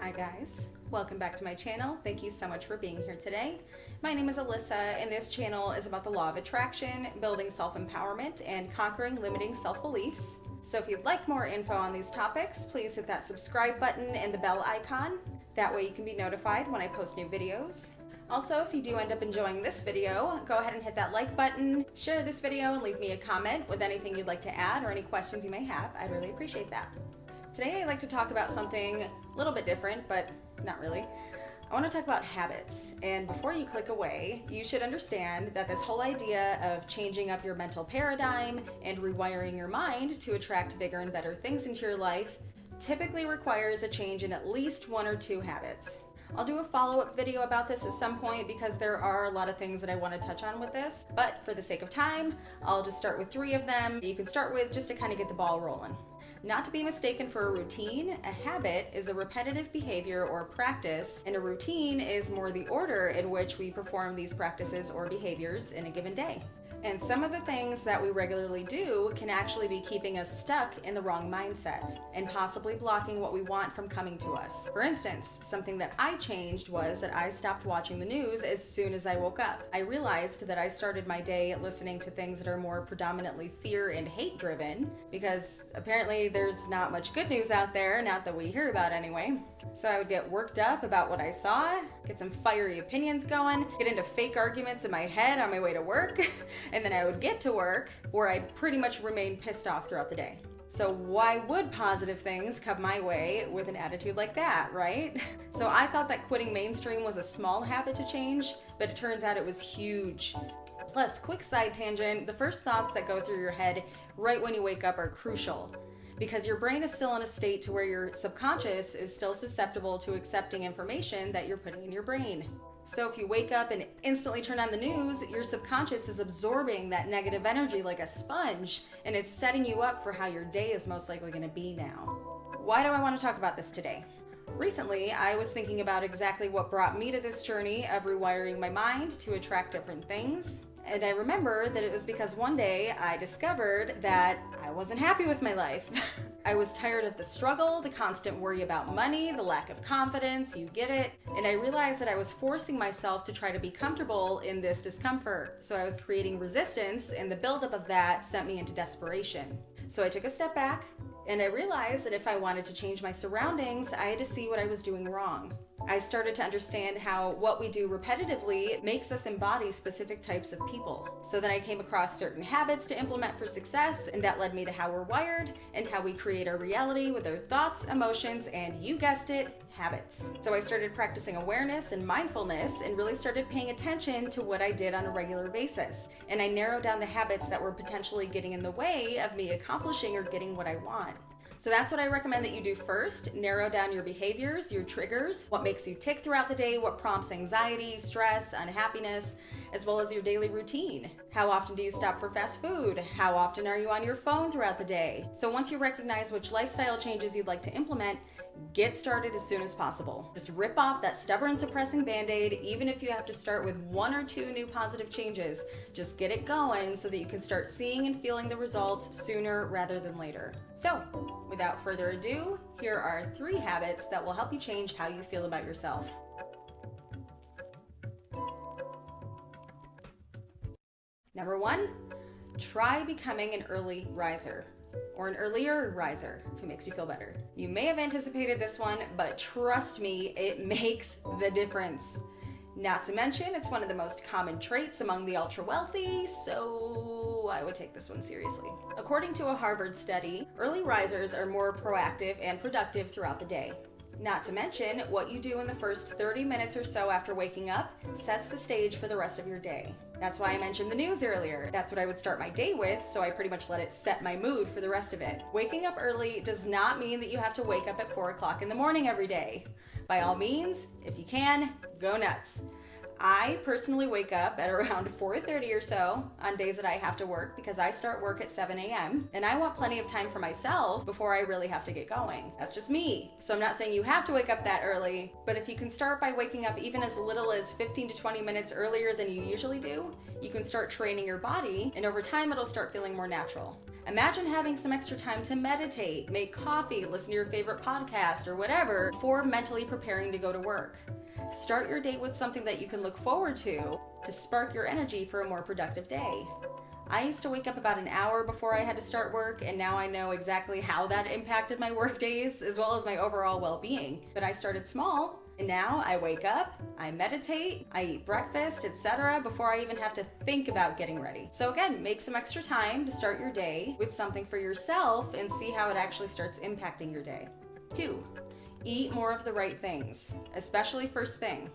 Hi guys, welcome back to my channel. Thank you so much for being here today. My name is Alyssa and this channel is about the law of attraction, building self-empowerment, and conquering limiting self-beliefs. So if you'd like more info on these topics, please hit that subscribe button and the bell icon. That way you can be notified when I post new videos. Also, if you do end up enjoying this video, go ahead and hit that like button, share this video, and leave me a comment with anything you'd like to add or any questions you may have. I'd really appreciate that. Today I'd like to talk about something a little bit different, but not really. I want to talk about habits. And before you click away, you should understand that this whole idea of changing up your mental paradigm and rewiring your mind to attract bigger and better things into your life typically requires a change in at least one or two habits. I'll do a follow-up video about this at some point because there are a lot of things that I want to touch on with this, but for the sake of time, I'll just start with 3 of them you can start with just to kind of get the ball rolling. Not to be mistaken for a routine, a habit is a repetitive behavior or practice, and a routine is more the order in which we perform these practices or behaviors in a given day. And some of the things that we regularly do can actually be keeping us stuck in the wrong mindset and possibly blocking what we want from coming to us. For instance, something that I changed was that I stopped watching the news as soon as I woke up. I realized that I started my day listening to things that are more predominantly fear and hate driven because apparently there's not much good news out there, not that we hear about anyway. So I would get worked up about what I saw, get some fiery opinions going, get into fake arguments in my head on my way to work, and then I would get to work where I'd pretty much remain pissed off throughout the day. So why would positive things come my way with an attitude like that, right? So I thought that quitting mainstream was a small habit to change, but it turns out it was huge. Plus, quick side tangent, the first thoughts that go through your head right when you wake up are crucial, because your brain is still in a state to where your subconscious is still susceptible to accepting information that you're putting in your brain. So if you wake up and instantly turn on the news, your subconscious is absorbing that negative energy like a sponge, and it's setting you up for how your day is most likely going to be now. Why do I want to talk about this today? Recently, I was thinking about exactly what brought me to this journey of rewiring my mind to attract different things. And I remember that it was because one day I discovered that I wasn't happy with my life. I was tired of the struggle, the constant worry about money, the lack of confidence, you get it. And I realized that I was forcing myself to try to be comfortable in this discomfort. So I was creating resistance, and the buildup of that sent me into desperation. So I took a step back, and I realized that if I wanted to change my surroundings, I had to see what I was doing wrong. I started to understand how what we do repetitively makes us embody specific types of people. So then I came across certain habits to implement for success, and that led me to how we're wired and how we create our reality with our thoughts, emotions, and you guessed it, habits. So I started practicing awareness and mindfulness and really started paying attention to what I did on a regular basis. And I narrowed down the habits that were potentially getting in the way of me accomplishing or getting what I want. So that's what I recommend that you do first. Narrow down your behaviors, your triggers, what makes you tick throughout the day, what prompts anxiety, stress, unhappiness, as well as your daily routine. How often do you stop for fast food? How often are you on your phone throughout the day? So once you recognize which lifestyle changes you'd like to implement, get started as soon as possible. Just rip off that stubborn suppressing band-aid, even if you have to start with 1 or 2 new positive changes. Just get it going so that you can start seeing and feeling the results sooner rather than later. So, without further ado, here are 3 habits that will help you change how you feel about yourself. Number 1, try becoming an early riser. Or an earlier riser, if it makes you feel better. You may have anticipated this one, but trust me, it makes the difference. Not to mention, it's one of the most common traits among the ultra-wealthy, so I would take this one seriously. According to a Harvard study, early risers are more proactive and productive throughout the day. Not to mention, what you do in the first 30 minutes or so after waking up sets the stage for the rest of your day. That's why I mentioned the news earlier. That's what I would start my day with, so I pretty much let it set my mood for the rest of it. Waking up early does not mean that you have to wake up at 4 o'clock in the morning every day. By all means, if you can, go nuts. I personally wake up at around 4:30 or so on days that I have to work because I start work at 7 a.m. and I want plenty of time for myself before I really have to get going. That's just me. So I'm not saying you have to wake up that early, but if you can start by waking up even as little as 15 to 20 minutes earlier than you usually do, you can start training your body, and over time it'll start feeling more natural. Imagine having some extra time to meditate, make coffee, listen to your favorite podcast or whatever before mentally preparing to go to work. Start your day with something that you can look forward to spark your energy for a more productive day. I used to wake up about an hour before I had to start work, and now I know exactly how that impacted my work days as well as my overall well-being. But I started small, and now I wake up, I meditate, I eat breakfast, etc. before I even have to think about getting ready. So again, make some extra time to start your day with something for yourself and see how it actually starts impacting your day. 2, eat more of the right things, especially first thing.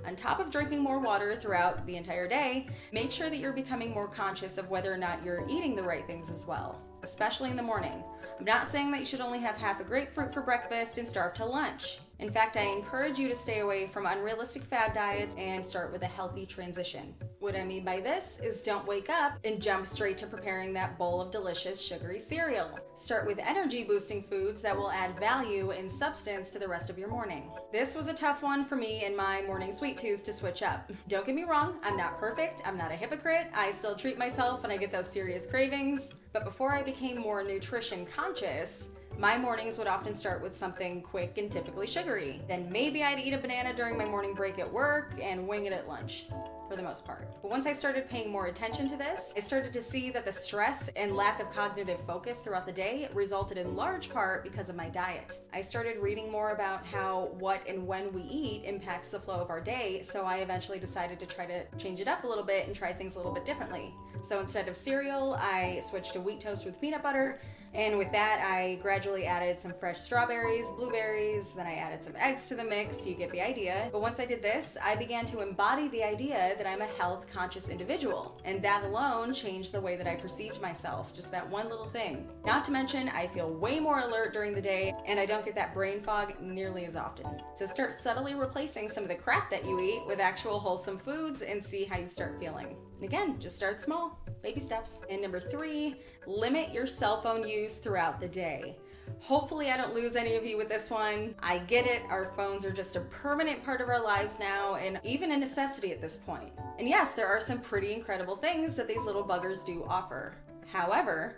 On top of drinking more water throughout the entire day, make sure that you're becoming more conscious of whether or not you're eating the right things as well, especially in the morning. I'm not saying that you should only have half a grapefruit for breakfast and starve till lunch. In fact, I encourage you to stay away from unrealistic fad diets and start with a healthy transition. What I mean by this is don't wake up and jump straight to preparing that bowl of delicious sugary cereal. Start with energy boosting foods that will add value and substance to the rest of your morning. This was a tough one for me and my morning sweet tooth to switch up. Don't get me wrong, I'm not perfect, I'm not a hypocrite, I still treat myself when I get those serious cravings. But before I became more nutrition conscious, my mornings would often start with something quick and typically sugary. Then maybe I'd eat a banana during my morning break at work and wing it at lunch, for the most part. But once I started paying more attention to this, I started to see that the stress and lack of cognitive focus throughout the day resulted in large part because of my diet. I started reading more about how what and when we eat impacts the flow of our day, so I eventually decided to try to change it up a little bit and try things a little bit differently. So instead of cereal, I switched to wheat toast with peanut butter. And with that, I gradually added some fresh strawberries, blueberries, then I added some eggs to the mix, you get the idea. But once I did this, I began to embody the idea that I'm a health-conscious individual. And that alone changed the way that I perceived myself, just that one little thing. Not to mention, I feel way more alert during the day, and I don't get that brain fog nearly as often. So start subtly replacing some of the crap that you eat with actual wholesome foods and see how you start feeling. And again, just start small. Baby steps. And number 3, limit your cell phone use throughout the day. Hopefully I don't lose any of you with this one. I get it, our phones are just a permanent part of our lives now and even a necessity at this point. And yes, there are some pretty incredible things that these little buggers do offer. However,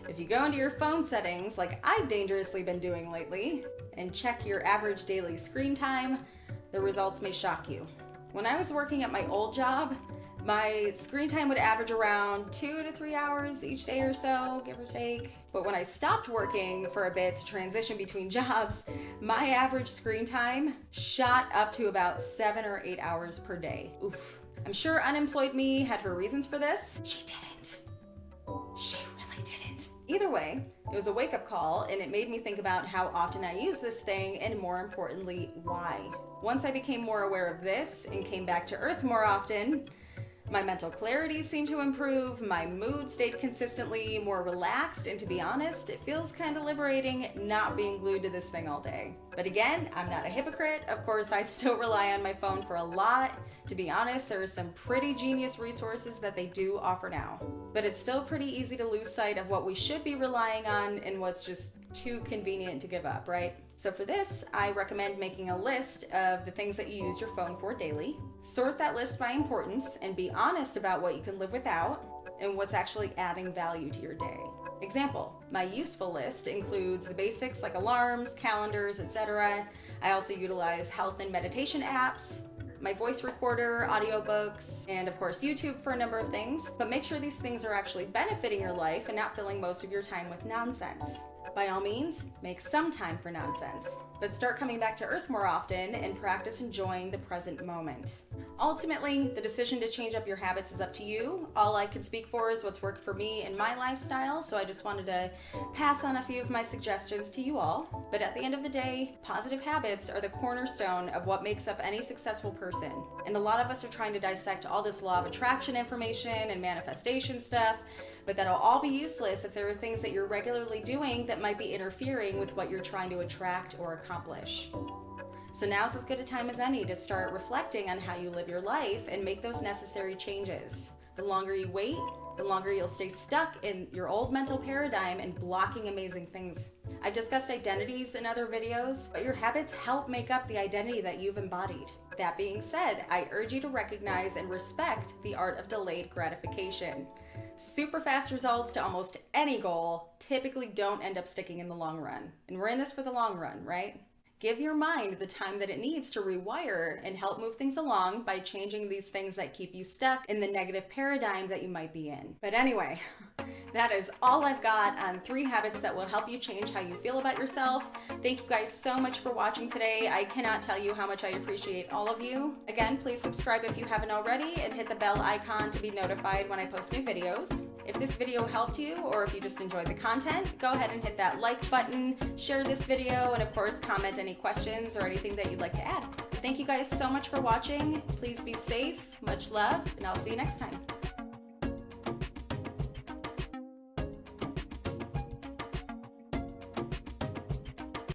if you go into your phone settings like I've dangerously been doing lately and check your average daily screen time, the results may shock you. When I was working at my old job, my screen time would average around 2 to 3 hours each day or so, give or take. But when I stopped working for a bit to transition between jobs, my average screen time shot up to about 7 or 8 hours per day. Oof. I'm sure unemployed me had her reasons for this. She didn't. She really didn't. Either way, it was a wake-up call and it made me think about how often I use this thing and more importantly, why. Once I became more aware of this and came back to earth more often, my mental clarity seemed to improve, my mood stayed consistently more relaxed, and to be honest, it feels kind of liberating not being glued to this thing all day. But again, I'm not a hypocrite. Of course, I still rely on my phone for a lot. To be honest, there are some pretty genius resources that they do offer now. But it's still pretty easy to lose sight of what we should be relying on and what's just too convenient to give up, right? So for this, I recommend making a list of the things that you use your phone for daily. Sort that list by importance and be honest about what you can live without and what's actually adding value to your day. Example, my useful list includes the basics like alarms, calendars, etc. I also utilize health and meditation apps, my voice recorder, audiobooks, and of course YouTube for a number of things. But make sure these things are actually benefiting your life and not filling most of your time with nonsense. By all means, make some time for nonsense, but start coming back to earth more often and practice enjoying the present moment. Ultimately, the decision to change up your habits is up to you. All I can speak for is what's worked for me and my lifestyle, so I just wanted to pass on a few of my suggestions to you all. But at the end of the day, positive habits are the cornerstone of what makes up any successful person. And a lot of us are trying to dissect all this law of attraction information and manifestation stuff, but that'll all be useless if there are things that you're regularly doing that might be interfering with what you're trying to attract or accomplish. So now's as good a time as any to start reflecting on how you live your life and make those necessary changes. The longer you wait, the longer you'll stay stuck in your old mental paradigm and blocking amazing things. I've discussed identities in other videos, but your habits help make up the identity that you've embodied. That being said, I urge you to recognize and respect the art of delayed gratification. Super fast results to almost any goal typically don't end up sticking in the long run. And we're in this for the long run, right? Give your mind the time that it needs to rewire and help move things along by changing these things that keep you stuck in the negative paradigm that you might be in. But anyway, that is all I've got on 3 habits that will help you change how you feel about yourself. Thank you guys so much for watching today. I cannot tell you how much I appreciate all of you. Again, please subscribe if you haven't already and hit the bell icon to be notified when I post new videos. If this video helped you, or if you just enjoyed the content, go ahead and hit that like button, share this video, and of course comment any questions or anything that you'd like to add. Thank you guys so much for watching. Please be safe, much love, and I'll see you next time.